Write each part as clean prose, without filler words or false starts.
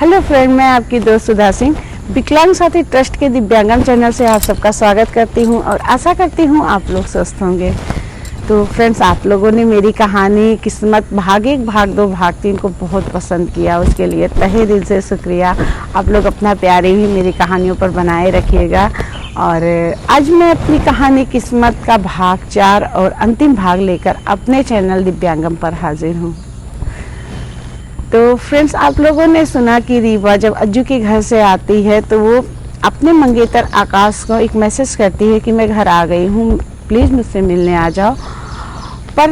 Hello friend, मैं आपकी दोस्त सुधा सिंह विकलांग साथी ट्रस्ट के दिव्यांगम चैनल से आप सबका स्वागत करती हूं और आशा करती हूं आप लोग स्वस्थ होंगे। तो फ्रेंड्स, आप लोगों ने मेरी कहानी किस्मत भाग 1, भाग 2, भाग 3 को बहुत पसंद किया, उसके लिए तहे दिल से शुक्रिया। आप लोग अपना प्यार ही मेरी कहानियों पर बनाए रखिएगा। और आज मैं अपनी कहानी किस्मत का भाग 4 और अंतिम भाग लेकर अपने चैनल दिव्यांगम पर हाजिर हूँ। तो फ्रेंड्स, आप लोगों ने सुना कि रीवा जब अज्जू के घर से आती है तो वो अपने मंगेतर आकाश को एक मैसेज करती है कि मैं घर आ गई हूँ, प्लीज़ मुझसे मिलने आ जाओ। पर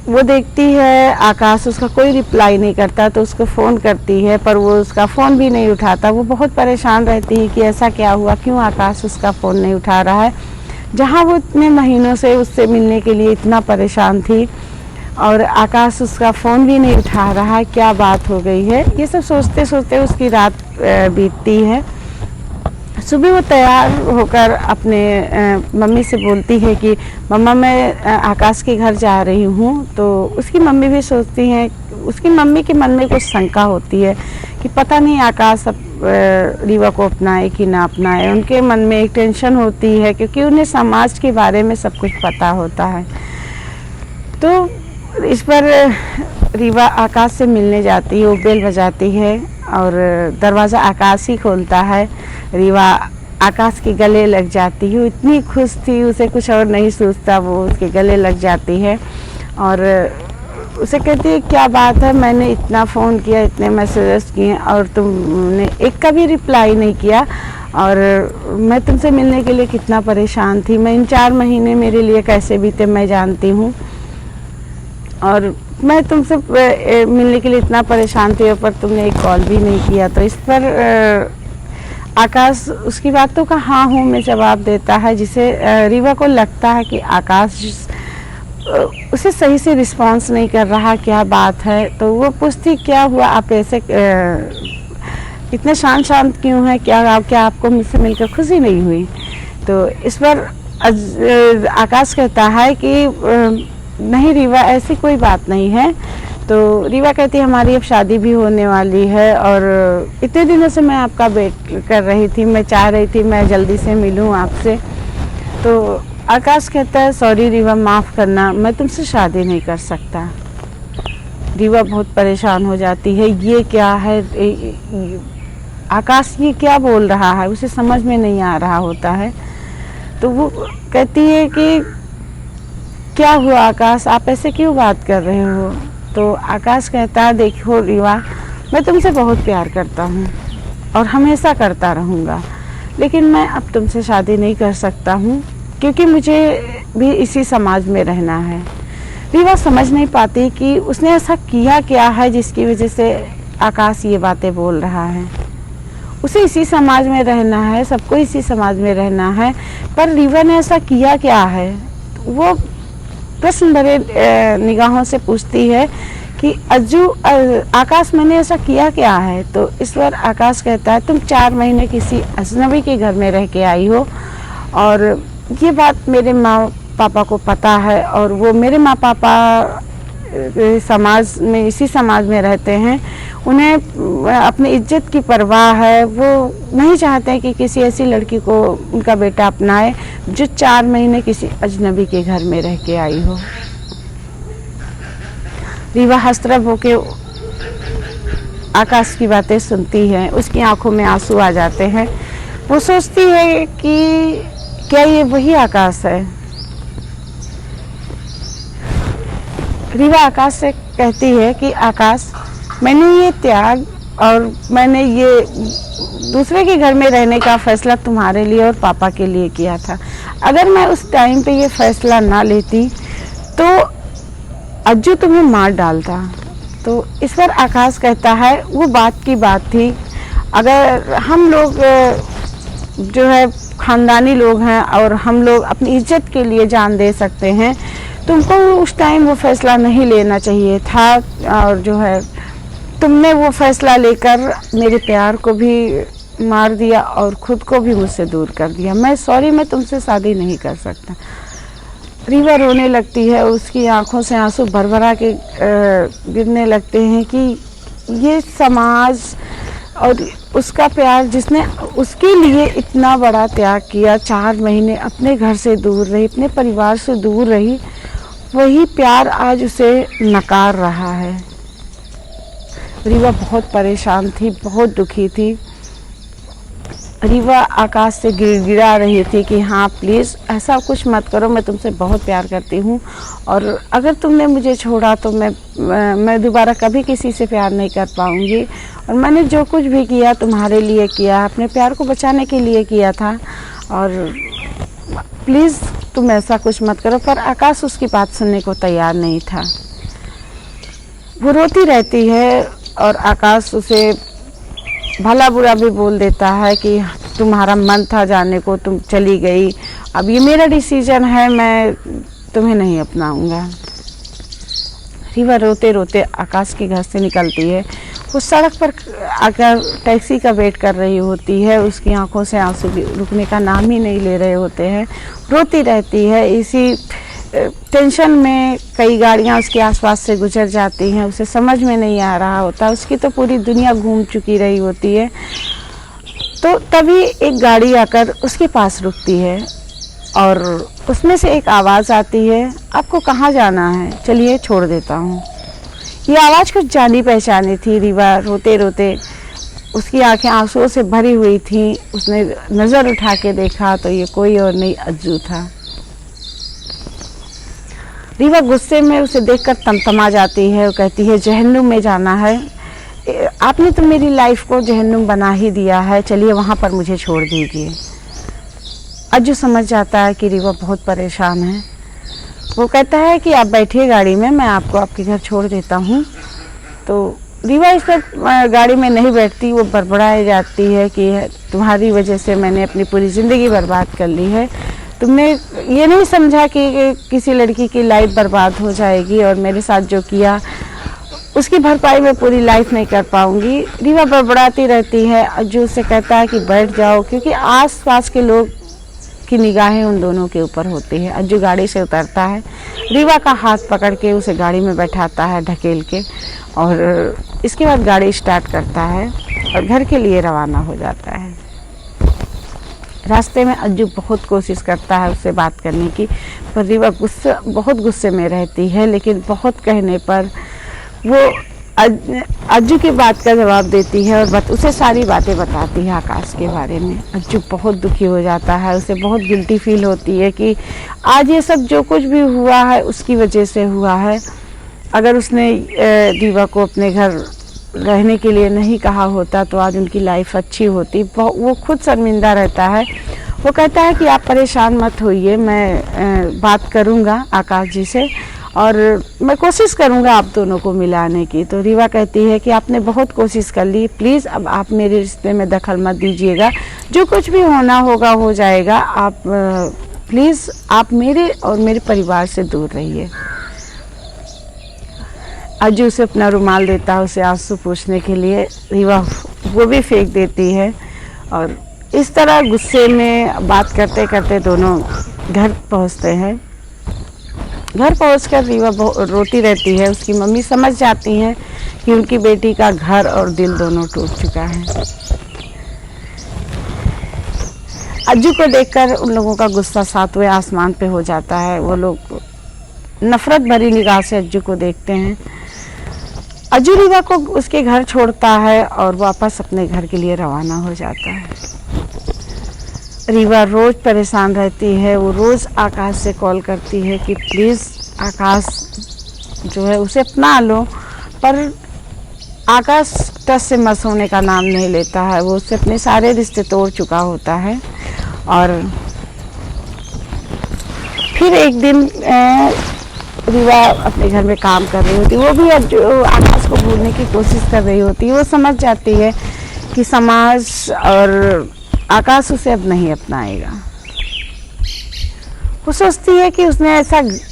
वो देखती है आकाश उसका कोई रिप्लाई नहीं करता, तो उसको फ़ोन करती है पर वो उसका फ़ोन भी नहीं उठाता। वो बहुत परेशान रहती है कि ऐसा क्या हुआ, क्यों आकाश उसका फ़ोन नहीं उठा रहा है, जहाँ वो इतने महीनों से उससे मिलने के लिए इतना परेशान थी और आकाश उसका फ़ोन भी नहीं उठा रहा है, क्या बात हो गई है। ये सब सोचते सोचते उसकी रात बीतती है। सुबह वो तैयार होकर अपने मम्मी से बोलती है कि मम्मा मैं आकाश के घर जा रही हूँ। तो उसकी मम्मी भी सोचती हैं, उसकी मम्मी के मन में कुछ शंका होती है कि पता नहीं आकाश अब रीवा को अपनाए कि ना अपनाए। उनके मन में एक टेंशन होती है क्योंकि उन्हें समाज के बारे में सब कुछ पता होता है। तो इस पर रीवा आकाश से मिलने जाती है, वो बेल बजाती है और दरवाज़ा आकाश ही खोलता है। रीवा आकाश के गले लग जाती है, वो इतनी खुश थी, उसे कुछ और नहीं सोचता, वो उसके गले लग जाती है और उसे कहती है क्या बात है, मैंने इतना फ़ोन किया, इतने मैसेजेस किए और तुमने एक का भी रिप्लाई नहीं किया और मैं तुमसे मिलने के लिए कितना परेशान थी। मैं इन 4 महीने मेरे लिए कैसे बीते मैं जानती हूँ और मैं तुमसे मिलने के लिए इतना परेशान थी पर तुमने एक कॉल भी नहीं किया। तो इस पर आकाश उसकी बातों का हाँ हूँ में जवाब देता है, जिसे रीवा को लगता है कि आकाश उसे सही से रिस्पॉन्स नहीं कर रहा, क्या बात है। तो वो पूछती क्या हुआ, आप ऐसे इतने शांत क्यों हैं, क्या आपको मुझसे मिलकर खुशी नहीं हुई। तो इस पर आकाश कहता है कि नहीं रीवा, ऐसी कोई बात नहीं है। तो रीवा कहती है हमारी अब शादी भी होने वाली है और इतने दिनों से मैं आपका वेट कर रही थी, मैं चाह रही थी मैं जल्दी से मिलूं आपसे। तो आकाश कहता है सॉरी रीवा, माफ़ करना, मैं तुमसे शादी नहीं कर सकता। रीवा बहुत परेशान हो जाती है, ये क्या है आकाश, ये क्या बोल रहा है, उसे समझ में नहीं आ रहा होता है। तो वो कहती है कि क्या हुआ आकाश, आप ऐसे क्यों बात कर रहे हो। तो आकाश कहता है देखो रीवा, मैं तुमसे बहुत प्यार करता हूँ और हमेशा करता रहूँगा, लेकिन मैं अब तुमसे शादी नहीं कर सकता हूँ क्योंकि मुझे भी इसी समाज में रहना है। रीवा समझ नहीं पाती कि उसने ऐसा किया क्या है जिसकी वजह से आकाश ये बातें बोल रहा है। उसे इसी समाज में रहना है, सबको इसी समाज में रहना है, पर रीवा ने ऐसा किया क्या है। वो प्रश्न भरे निगाहों से पूछती है कि अज्जू आकाश, मैंने ऐसा किया क्या है। तो इस पर आकाश कहता है तुम 4 महीने किसी अजनबी के घर में रह के आई हो और ये बात मेरे माँ पापा को पता है और वो मेरे माँ पापा समाज में इसी समाज में रहते हैं, उन्हें अपनी इज्जत की परवाह है, वो नहीं चाहते हैं कि किसी ऐसी लड़की को उनका बेटा अपनाए जो 4 महीने किसी अजनबी के घर में रह के आई हो। रीवा हस्तरब होके आकाश की बातें सुनती है, उसकी आंखों में आंसू आ जाते हैं। वो सोचती है कि क्या ये वही आकाश है। रीवा आकाश से कहती है कि आकाश, मैंने ये त्याग और मैंने ये दूसरे के घर में रहने का फैसला तुम्हारे लिए और पापा के लिए किया था। अगर मैं उस टाइम पे ये फैसला ना लेती तो अज्जू तुम्हें मार डालता। तो इस पर आकाश कहता है वो बात की बात थी, अगर हम लोग जो है खानदानी लोग हैं और हम लोग अपनी इज्जत के लिए जान दे सकते हैं, तुमको उस टाइम वो फैसला नहीं लेना चाहिए था और जो है तुमने वो फैसला लेकर मेरे प्यार को भी मार दिया और ख़ुद को भी मुझसे दूर कर दिया। मैं सॉरी, मैं तुमसे शादी नहीं कर सकता। रीवा रोने लगती है, उसकी आंखों से आंसू भरभरा के गिरने लगते हैं कि ये समाज और उसका प्यार, जिसने उसके लिए इतना बड़ा त्याग किया, 4 महीने अपने घर से दूर रही, अपने परिवार से दूर रही, वही प्यार आज उसे नकार रहा है। रीवा बहुत परेशान थी, बहुत दुखी थी। रीवा आकाश से गिड़गिड़ा रही थी कि हाँ प्लीज़ ऐसा कुछ मत करो, मैं तुमसे बहुत प्यार करती हूँ और अगर तुमने मुझे छोड़ा तो मैं दोबारा कभी किसी से प्यार नहीं कर पाऊँगी। और मैंने जो कुछ भी किया तुम्हारे लिए किया, अपने प्यार को बचाने के लिए किया था, और प्लीज़ तुम ऐसा कुछ मत करो। पर आकाश उसकी बात सुनने को तैयार नहीं था। वो रोती रहती है और आकाश उसे भला बुरा भी बोल देता है कि तुम्हारा मन था जाने को, तुम चली गई, अब ये मेरा डिसीजन है, मैं तुम्हें नहीं अपनाऊंगा। रीवा रोते रोते आकाश के घर से निकलती है। वो सड़क पर आकर टैक्सी का वेट कर रही होती है। उसकी आंखों से आंसू रुकने का नाम ही नहीं ले रहे होते हैं। रोती रहती है। इसी टेंशन में कई गाड़ियां उसके आसपास से गुजर जाती हैं। उसे समझ में नहीं आ रहा होता, उसकी तो पूरी दुनिया घूम चुकी रही होती है। तो तभी एक गाड़ी आकर उसके पास रुकती है और उसमें से एक आवाज़ आती है, आपको कहाँ जाना है, चलिए छोड़ देता हूँ। ये आवाज़ कुछ जानी पहचानी थी। रीवा रोते रोते, उसकी आंखें आंसुओं से भरी हुई थी। उसने नज़र उठा के देखा तो ये कोई और नहीं, अज्जू था। रीवा गुस्से में उसे देखकर तमतमा जाती है। वो कहती है, जहन्नुम में जाना है, आपने तो मेरी लाइफ को जहन्नुम बना ही दिया है, चलिए वहाँ पर मुझे छोड़ दीजिए। अज्जू समझ जाता है कि रीवा बहुत परेशान है। वो कहता है कि आप बैठिए गाड़ी में, मैं आपको आपके घर छोड़ देता हूँ। तो रीवा इस पर गाड़ी में नहीं बैठती। वो बड़बड़ाई जाती है कि तुम्हारी वजह से मैंने अपनी पूरी ज़िंदगी बर्बाद कर ली है। तुमने ये नहीं समझा कि किसी लड़की की लाइफ बर्बाद हो जाएगी और मेरे साथ जो किया उसकी भरपाई मैं पूरी लाइफ नहीं कर पाऊंगी। रीवा बड़बड़ाती रहती है। अज्जू उससे कहता है कि बैठ जाओ, क्योंकि आसपास के लोग की निगाहें उन दोनों के ऊपर होती है। अज्जू गाड़ी से उतरता है, रीवा का हाथ पकड़ के उसे गाड़ी में बैठाता है ढकेल के, और इसके बाद गाड़ी स्टार्ट करता है और घर के लिए रवाना हो जाता है। रास्ते में अज्जू बहुत कोशिश करता है उससे बात करने की, पर रीवा बहुत गुस्से में रहती है। लेकिन बहुत कहने पर वो अज्जू की बात का जवाब देती है और उसे सारी बातें बताती है आकाश के बारे में। अज्जू बहुत दुखी हो जाता है। उसे बहुत गिल्टी फील होती है कि आज ये सब जो कुछ भी हुआ है उसकी वजह से हुआ है। अगर उसने रीवा को अपने घर रहने के लिए नहीं कहा होता तो आज उनकी लाइफ अच्छी होती। वो खुद शर्मिंदा रहता है। वो कहता है कि आप परेशान मत होइए, मैं बात करूँगा आकाश जी से और मैं कोशिश करूँगा आप दोनों को मिलाने की। तो रीवा कहती है कि आपने बहुत कोशिश कर ली, प्लीज़ अब आप मेरे रिश्ते में दखल मत दीजिएगा, जो कुछ भी होना होगा हो जाएगा, आप प्लीज़ आप मेरे और मेरे परिवार से दूर रहिए। अज्जू उसे अपना रुमाल देता है उसे आंसू पोंछने के लिए। रीवा वो भी फेंक देती है और इस तरह गुस्से में बात करते करते दोनों घर पहुंचते हैं। घर पहुंचकर रीवा रोती रहती है। उसकी मम्मी समझ जाती हैं कि उनकी बेटी का घर और दिल दोनों टूट चुका है। अज्जू को देखकर उन लोगों का गुस्सा 7वें आसमान पे हो जाता है। वो लोग नफरत भरी निगाह से अज्जू को देखते हैं। अज्जू रीवा को उसके घर छोड़ता है और वापस अपने घर के लिए रवाना हो जाता है। रीवा रोज़ परेशान रहती है। वो रोज़ आकाश से कॉल करती है कि प्लीज़ आकाश जो है उसे अपना लो, पर आकाश टस से मस होने का नाम नहीं लेता है। वो उससे अपने सारे रिश्ते तोड़ चुका होता है। और फिर एक दिन रीवा अपने घर में काम कर रही होती, वो भी आकाश को भूलने की कोशिश कर रही होती है। वो समझ जाती है कि समाज और आकाश उसे अब नहीं अपनाएगा। वो सोचती है कि उसने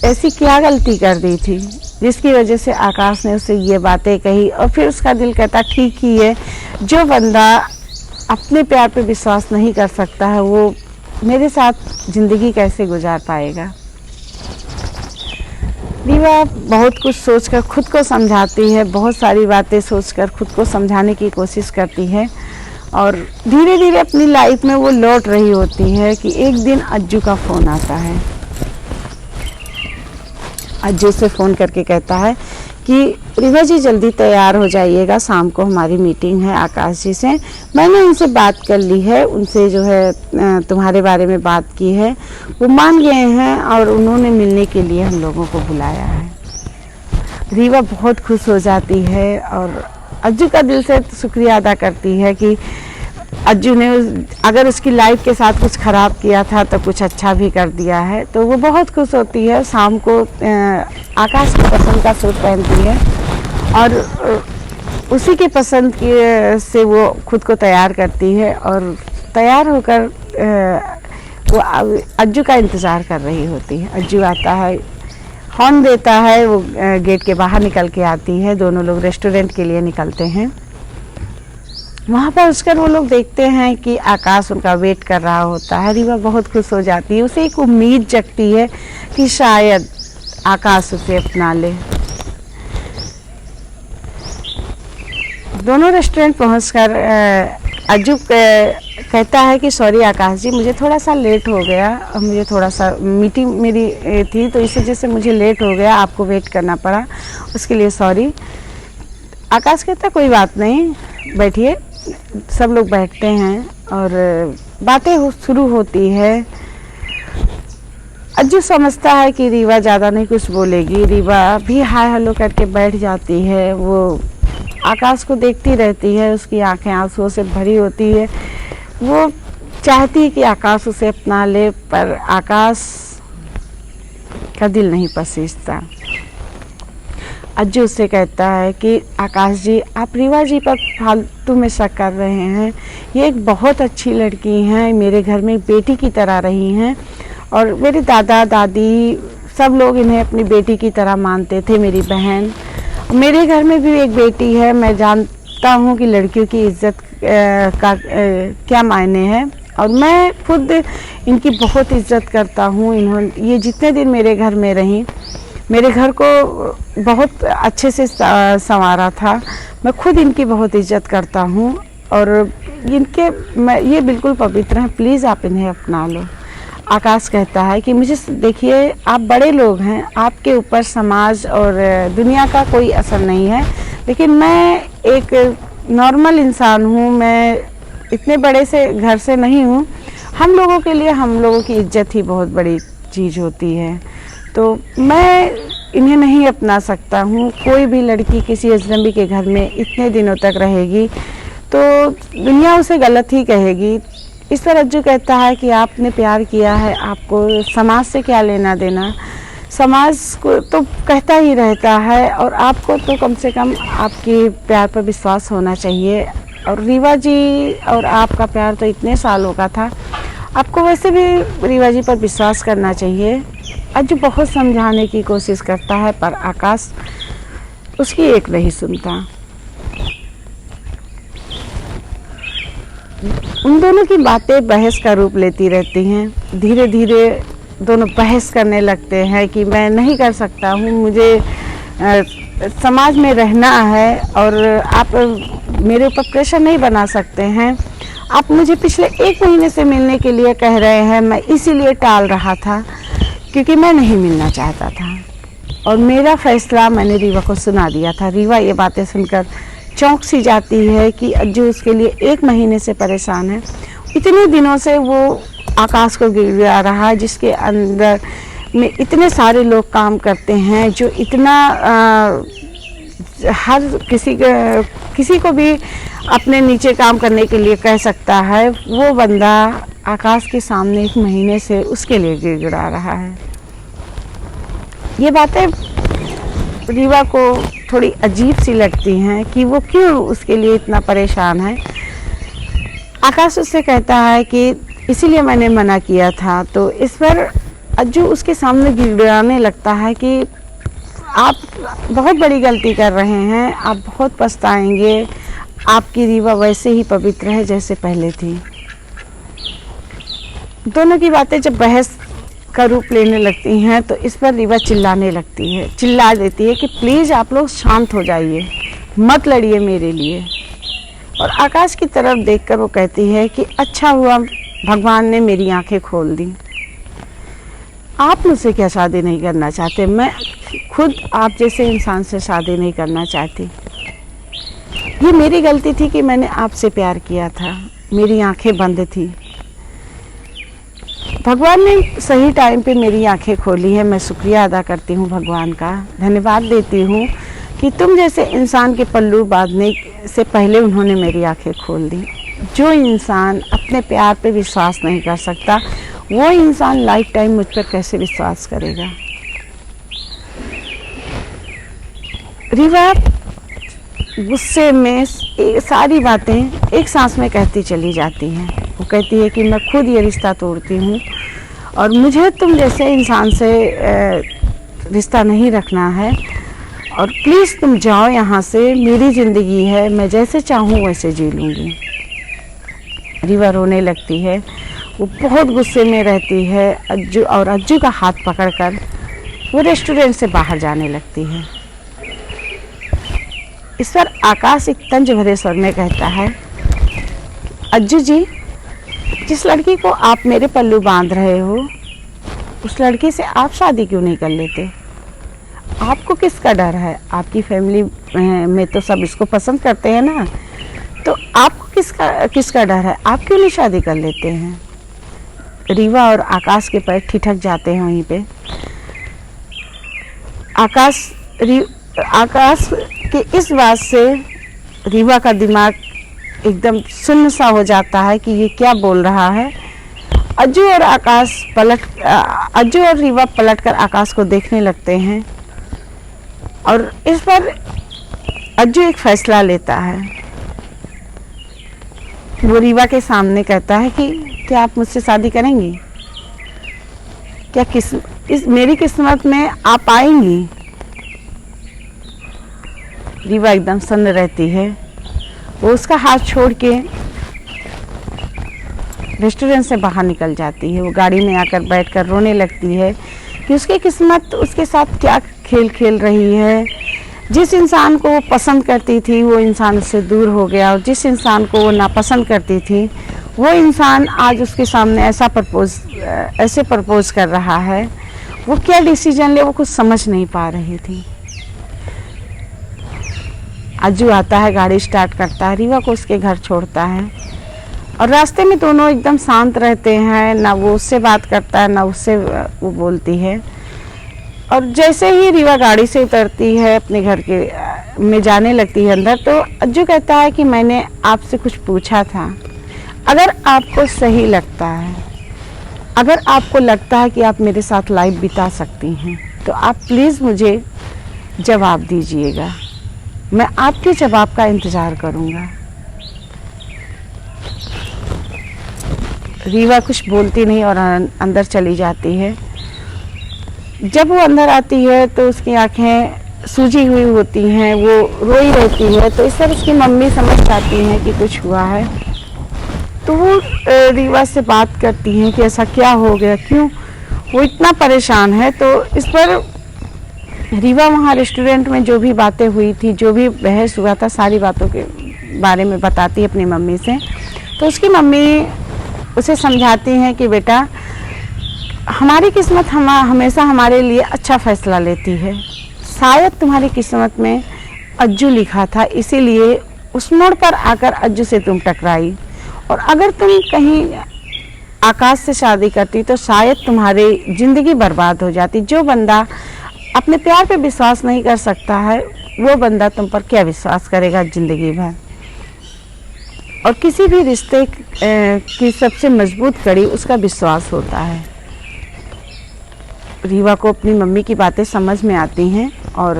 ऐसी क्या गलती कर दी थी जिसकी वजह से आकाश ने उसे ये बातें कही। और फिर उसका दिल कहता ठीक ही है, जो बंदा अपने प्यार पे विश्वास नहीं कर सकता है वो मेरे साथ ज़िंदगी कैसे गुजार पाएगा। रीवा बहुत कुछ सोचकर खुद को समझाती है, बहुत सारी बातें सोचकर खुद को समझाने की कोशिश करती है। और धीरे धीरे अपनी लाइफ में वो लौट रही होती है कि एक दिन अज्जू का फ़ोन आता है। अज्जू से फ़ोन करके कहता है कि रीवा जी जल्दी तैयार हो जाइएगा, शाम को हमारी मीटिंग है आकाश जी से। मैंने उनसे बात कर ली है, उनसे जो है तुम्हारे बारे में बात की है, वो मान गए हैं और उन्होंने मिलने के लिए हम लोगों को बुलाया है। रीवा बहुत खुश हो जाती है और अज्जू का दिल से शुक्रिया अदा करती है कि अज्जू ने अगर उसकी लाइफ के साथ कुछ ख़राब किया था तो कुछ अच्छा भी कर दिया है। तो वो बहुत खुश होती है। शाम को आकाश की पसंद का सूट पहनती है और उसी की पसंद की से वो खुद को तैयार करती है और तैयार होकर वो अज्जू का इंतज़ार कर रही होती है। अज्जू आता है, हॉर्न देता है, वो गेट के बाहर निकल के आती है। दोनों लोग रेस्टोरेंट के लिए निकलते हैं। वहाँ पर उसकर वो लोग देखते हैं कि आकाश उनका वेट कर रहा होता है। रीवा बहुत खुश हो जाती है, उसे एक उम्मीद जगती है कि शायद आकाश उसे अपना ले। दोनों रेस्टोरेंट पहुंचकर अज्जू कहता है कि सॉरी आकाश जी, मुझे थोड़ा सा लेट हो गया, मुझे थोड़ा सा मीटिंग मेरी थी तो इस वजह से मुझे लेट हो गया, आपको वेट करना पड़ा, उसके लिए सॉरी। आकाश कहता कोई बात नहीं, बैठिए। सब लोग बैठते हैं और बातें शुरू होती है। अज्जू समझता है कि रीवा ज़्यादा नहीं कुछ बोलेगी। रीवा भी हाय हेलो करके बैठ जाती है। वो आकाश को देखती रहती है, उसकी आंखें आंसुओं से भरी होती है। वो चाहती है कि आकाश उसे अपना ले, पर आकाश का दिल नहीं पसीजता। अज्जू उससे कहता है कि आकाश जी, आप रीवा जी पर फालतू में शक कर रहे हैं। ये एक बहुत अच्छी लड़की हैं, मेरे घर में बेटी की तरह रही हैं और मेरे दादा दादी सब लोग इन्हें अपनी बेटी की तरह मानते थे। मेरी बहन, मेरे घर में भी एक बेटी है। मैं जानता हूँ कि लड़कियों की इज्जत का क्या मायने हैं और मैं खुद इनकी बहुत इज्जत करता हूँ। इन्होंने ये जितने दिन मेरे घर में रहीं, मेरे घर को बहुत अच्छे से संवारा था। मैं खुद इनकी बहुत इज्जत करता हूँ और ये बिल्कुल पवित्र हैं, प्लीज़ आप इन्हें अपना लो। आकाश कहता है कि मुझे देखिए, आप बड़े लोग हैं, आपके ऊपर समाज और दुनिया का कोई असर नहीं है, लेकिन मैं एक नॉर्मल इंसान हूँ, मैं इतने बड़े से घर से नहीं हूँ। हम लोगों के लिए हम लोगों की इज्जत ही बहुत बड़ी चीज़ होती है, तो मैं इन्हें नहीं अपना सकता हूँ। कोई भी लड़की किसी अजनबी के घर में इतने दिनों तक रहेगी तो दुनिया उसे गलत ही कहेगी। इस पर अज्जू कहता है कि आपने प्यार किया है, आपको समाज से क्या लेना देना। समाज को तो कहता ही रहता है और आपको तो कम से कम आपके प्यार पर विश्वास होना चाहिए। और रीवा जी और आपका प्यार तो इतने सालों का था, आपको वैसे भी रीवा जी पर विश्वास करना चाहिए। अज्जू बहुत समझाने की कोशिश करता है पर आकाश उसकी एक नहीं सुनता। उन दोनों की बातें बहस का रूप लेती रहती हैं। धीरे धीरे दोनों बहस करने लगते हैं कि मैं नहीं कर सकता हूँ, मुझे समाज में रहना है और आप मेरे ऊपर प्रेशर नहीं बना सकते हैं। आप मुझे पिछले 1 महीने से मिलने के लिए कह रहे हैं, मैं इसीलिए टाल रहा था क्योंकि मैं नहीं मिलना चाहता था और मेरा फैसला मैंने रीवा को सुना दिया था। रीवा ये बातें सुनकर चौंक सी जाती है कि अज्जू उसके लिए 1 महीने से परेशान है। इतने दिनों से वो आकाश को गिरा रहा है, जिसके अंदर में इतने सारे लोग काम करते हैं, जो इतना हर किसी को भी अपने नीचे काम करने के लिए कह सकता है। वो बंदा आकाश के सामने 1 महीने से उसके लिए गिड़गिड़ा रहा है। ये बातें रीवा को थोड़ी अजीब सी लगती हैं कि वो क्यों उसके लिए इतना परेशान है। आकाश उससे कहता है कि इसीलिए मैंने मना किया था। तो इस पर अज्जू उसके सामने गिड़गिड़ाने लगता है कि आप बहुत बड़ी गलती कर रहे हैं, आप बहुत पछताएंगे। आपकी रीवा वैसे ही पवित्र है जैसे पहले थी। दोनों की बातें जब बहस का रूप लेने लगती हैं तो इस पर रीवा चिल्लाने लगती है, चिल्ला देती है कि प्लीज़ आप लोग शांत हो जाइए, मत लड़िए मेरे लिए। और आकाश की तरफ देखकर वो कहती है कि अच्छा हुआ भगवान ने मेरी आंखें खोल दी। आप मुझसे क्या शादी नहीं करना चाहते? मैं खुद आप जैसे इंसान से शादी नहीं करना चाहती। ये मेरी गलती थी कि मैंने आपसे प्यार किया था, मेरी आंखें बंद थी। भगवान ने सही टाइम पे मेरी आंखें खोली है। मैं शुक्रिया अदा करती हूँ भगवान का, धन्यवाद देती हूँ कि तुम जैसे इंसान के पल्लू बांधने से पहले उन्होंने मेरी आंखें खोल दी। जो इंसान अपने प्यार पे विश्वास नहीं कर सकता, वो इंसान लाइफ टाइम मुझ पर कैसे विश्वास करेगा। रीवा गुस्से में सारी बातें एक सांस में कहती चली जाती हैं। वो कहती है कि मैं खुद ये रिश्ता तोड़ती हूँ और मुझे तुम जैसे इंसान से रिश्ता नहीं रखना है और प्लीज़ तुम जाओ यहाँ से, मेरी ज़िंदगी है, मैं जैसे चाहूँ वैसे जी लूँगी। रीवा रोने लगती है। वो बहुत गुस्से में रहती है। अज्जू का हाथ पकड़कर वो रेस्टोरेंट से बाहर जाने लगती है। इस पर आकाश एक तंज भरे स्वर में कहता है, अज्जू जी, जिस लड़की को आप मेरे पल्लू बांध रहे हो, उस लड़की से आप शादी क्यों नहीं कर लेते? आपको किसका डर है? आपकी फैमिली में तो सब इसको पसंद करते हैं ना, तो आपको किसका डर है? आप क्यों नहीं शादी कर लेते हैं? रीवा और आकाश के पैर ठिठक जाते हैं वहीं पे। आकाश के इस बात से रीवा का दिमाग एकदम सुन्न सा हो जाता है कि ये क्या बोल रहा है। अज्जू और रीवा पलटकर आकाश को देखने लगते हैं और इस पर अज्जू एक फैसला लेता है। वो रीवा के सामने कहता है कि क्या आप मुझसे शादी करेंगी? क्या मेरी किस्मत में आप आएंगी? रीवा एकदम सन्न रहती है। वो उसका हाथ छोड़ के रेस्टोरेंट से बाहर निकल जाती है। वो गाड़ी में आकर बैठकर रोने लगती है कि उसकी किस्मत उसके साथ क्या खेल खेल रही है। जिस इंसान को वो पसंद करती थी वो इंसान उससे दूर हो गया और जिस इंसान को वो नापसंद करती थी वो इंसान आज उसके सामने ऐसे प्रपोज कर रहा है। वो क्या डिसीजन ले वो कुछ समझ नहीं पा रही थी। अज्जू आता है, गाड़ी स्टार्ट करता है, रीवा को उसके घर छोड़ता है और रास्ते में दोनों एकदम शांत रहते हैं। ना वो उससे बात करता है ना उससे वो बोलती है। और जैसे ही रीवा गाड़ी से उतरती है, अपने घर में जाने लगती है अंदर, तो अज्जू कहता है कि मैंने आपसे कुछ पूछा था। अगर आपको सही लगता है, अगर आपको लगता है कि आप मेरे साथ लाइफ बिता सकती हैं, तो आप प्लीज़ मुझे जवाब दीजिएगा। मैं आपके जवाब का इंतज़ार करूँगा। रीवा कुछ बोलती नहीं और अंदर चली जाती है। जब वो अंदर आती है तो उसकी आंखें सूजी हुई होती हैं, वो रोई रहती है। तो इस तरह उसकी मम्मी समझ जाती हैं कि कुछ हुआ है। तो वो रीवा से बात करती हैं कि ऐसा क्या हो गया, क्यों वो इतना परेशान है। तो इस पर रीवा वहाँ रेस्टोरेंट में जो भी बातें हुई थी, जो भी बहस हुआ था, सारी बातों के बारे में बताती है अपनी मम्मी से। तो उसकी मम्मी उसे समझाती हैं कि बेटा, हमारी किस्मत हमेशा हमारे लिए अच्छा फैसला लेती है। शायद तुम्हारी किस्मत में अज्जू लिखा था, इसीलिए उस मोड़ पर आकर अज्जू से तुम टकराई। और अगर तुम कहीं आकाश से शादी करती तो शायद तुम्हारी ज़िंदगी बर्बाद हो जाती। जो बंदा अपने प्यार पे विश्वास नहीं कर सकता है, वो बंदा तुम पर क्या विश्वास करेगा ज़िंदगी भर। और किसी भी रिश्ते की सबसे मजबूत कड़ी उसका विश्वास होता है। रीवा को अपनी मम्मी की बातें समझ में आती हैं और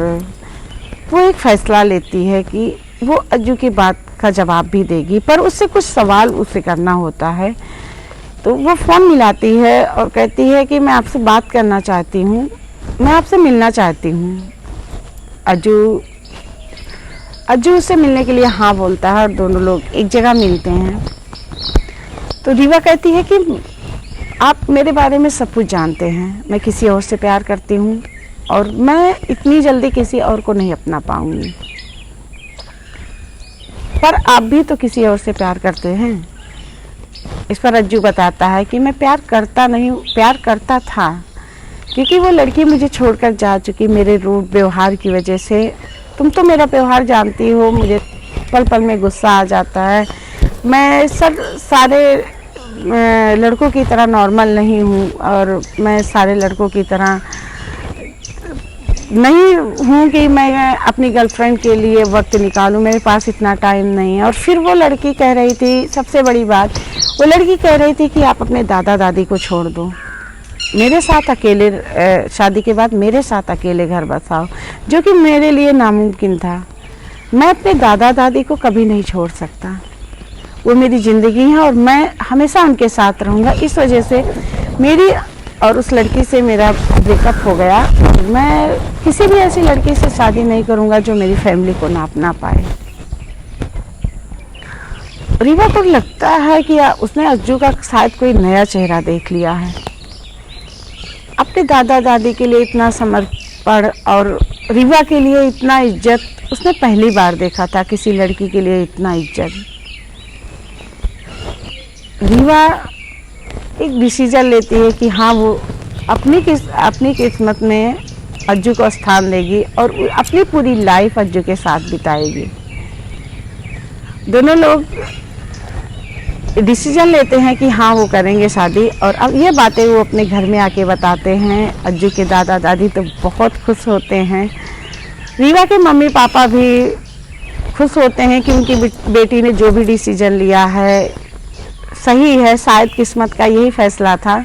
वो एक फ़ैसला लेती है कि वो अज्जू की बात का जवाब भी देगी, पर उससे कुछ सवाल उसे करना होता है। तो वो फ़ोन मिलाती है और कहती है कि मैं आपसे बात करना चाहती हूँ, मैं आपसे मिलना चाहती हूँ। अज्जू उससे मिलने के लिए हाँ बोलता है और दोनों लोग एक जगह मिलते हैं। तो रीवा कहती है कि आप मेरे बारे में सब कुछ जानते हैं, मैं किसी और से प्यार करती हूँ और मैं इतनी जल्दी किसी और को नहीं अपना पाऊँगी। पर आप भी तो किसी और से प्यार करते हैं। इस पर अज्जू बताता है कि मैं प्यार करता नहीं हूँ, प्यार करता था, क्योंकि वो लड़की मुझे छोड़कर जा चुकी मेरे रूड व्यवहार की वजह से। तुम तो मेरा व्यवहार जानती हो, मुझे पल पल में गुस्सा आ जाता है। मैं सारे लड़कों की तरह नॉर्मल नहीं हूँ, और मैं सारे लड़कों की तरह नहीं हूँ कि मैं अपनी गर्लफ्रेंड के लिए वक्त निकालूं, मेरे पास इतना टाइम नहीं है। और फिर वो लड़की कह रही थी, सबसे बड़ी बात, वो लड़की कह रही थी कि आप अपने दादा दादी को छोड़ दो, मेरे साथ अकेले शादी के बाद मेरे साथ अकेले घर बसाओ, जो कि मेरे लिए नामुमकिन था। मैं अपने दादा दादी को कभी नहीं छोड़ सकता, वो मेरी ज़िंदगी है और मैं हमेशा उनके साथ रहूँगा। इस वजह से मेरी और उस लड़की से मेरा ब्रेकअप हो गया। मैं किसी भी ऐसी लड़की से शादी नहीं करूँगा जो मेरी फैमिली को ना अपना पाए। रीवा को लगता है कि उसने अज्जू का शायद कोई नया चेहरा देख लिया है। अपने दादा दादी के लिए इतना समर्पण और रीवा के लिए इतना इज्जत उसने पहली बार देखा था, किसी लड़की के लिए इतना इज्जत। रीवा एक डिसीजन लेती है कि हाँ, वो अपनी किस्मत में अज्जू को स्थान देगी और अपनी पूरी लाइफ अज्जू के साथ बिताएगी। दोनों लोग डिसीजन लेते हैं कि हाँ, वो करेंगे शादी। और अब ये बातें वो अपने घर में आके बताते हैं। अज्जू के दादा दादी तो बहुत खुश होते हैं, रीवा के मम्मी पापा भी खुश होते हैं कि उनकी बेटी ने जो भी डिसीजन लिया है सही है, शायद किस्मत का यही फैसला था।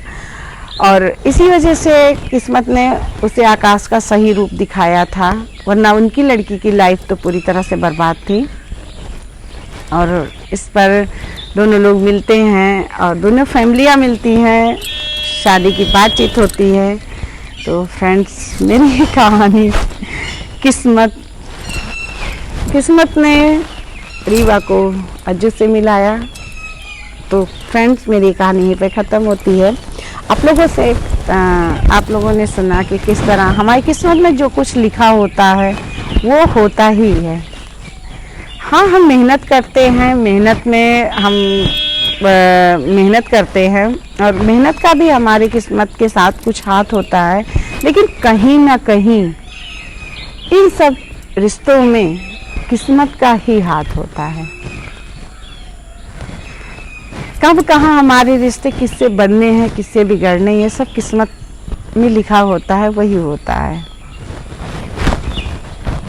और इसी वजह से किस्मत ने उसे आकाश का सही रूप दिखाया था, वरना उनकी लड़की की लाइफ तो पूरी तरह से बर्बाद थी। और इस पर दोनों लोग मिलते हैं और दोनों फैमिलियाँ मिलती हैं, शादी की बातचीत होती है। तो फ्रेंड्स, मेरी ये कहानी किस्मत ने रीवा को अज्जू से मिलाया। तो फ्रेंड्स, मेरी कहानी यहीं पे ख़त्म होती है। आप लोगों ने सुना कि किस तरह हमारी किस्मत में जो कुछ लिखा होता है वो होता ही है। हाँ, हम मेहनत करते हैं, मेहनत करते हैं और मेहनत का भी हमारी किस्मत के साथ कुछ हाथ होता है, लेकिन कहीं ना कहीं इन सब रिश्तों में किस्मत का ही हाथ होता है। कब कहाँ हमारे रिश्ते किससे बनने हैं, किससे बिगड़ने, ये सब किस्मत में लिखा होता है, वही होता है।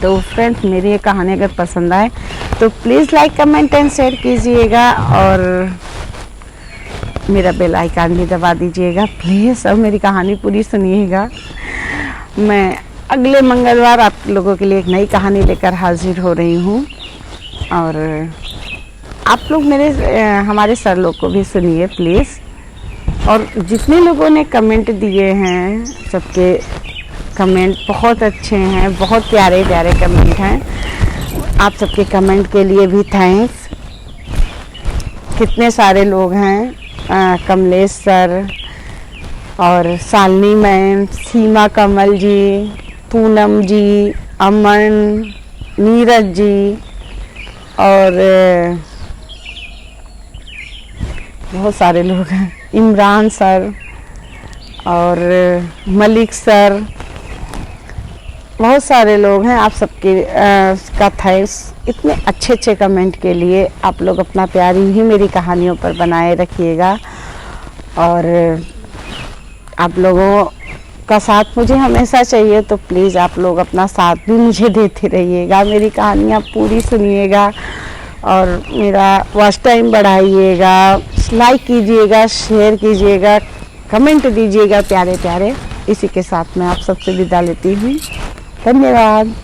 तो फ्रेंड्स, मेरी ये कहानी अगर पसंद आए तो please like, comment and share कीजिएगा और मेरा बेल आइकन भी दबा दीजिएगा प्लीज़, और मेरी कहानी पूरी सुनिएगा। मैं अगले मंगलवार आप लोगों के लिए एक नई कहानी लेकर हाजिर हो रही हूँ। और आप लोग हमारे सर लोग को भी सुनिए प्लीज़। और जितने लोगों ने कमेंट दिए हैं, सबके कमेंट बहुत अच्छे हैं, बहुत प्यारे प्यारे कमेंट हैं। आप सबके कमेंट के लिए भी थैंक्स। कितने सारे लोग हैं, कमलेश सर और शालिनी मैम, सीमा कमल जी, पूनम जी, अमन, नीरज जी और बहुत सारे लोग हैं, इमरान सर और मलिक सर, बहुत सारे लोग हैं। आप सबके का थैंक्स इतने अच्छे अच्छे कमेंट के लिए। आप लोग अपना प्यार ही मेरी कहानियों पर बनाए रखिएगा और आप लोगों का साथ मुझे हमेशा चाहिए। तो प्लीज़ आप लोग अपना साथ भी मुझे देते रहिएगा, मेरी कहानियाँ पूरी सुनिएगा और मेरा वॉच टाइम बढ़ाइएगा, लाइक कीजिएगा, शेयर कीजिएगा, कमेंट दीजिएगा प्यारे प्यारे। इसी के साथ मैं आप सबसे विदा लेती हूँ। धन्यवाद।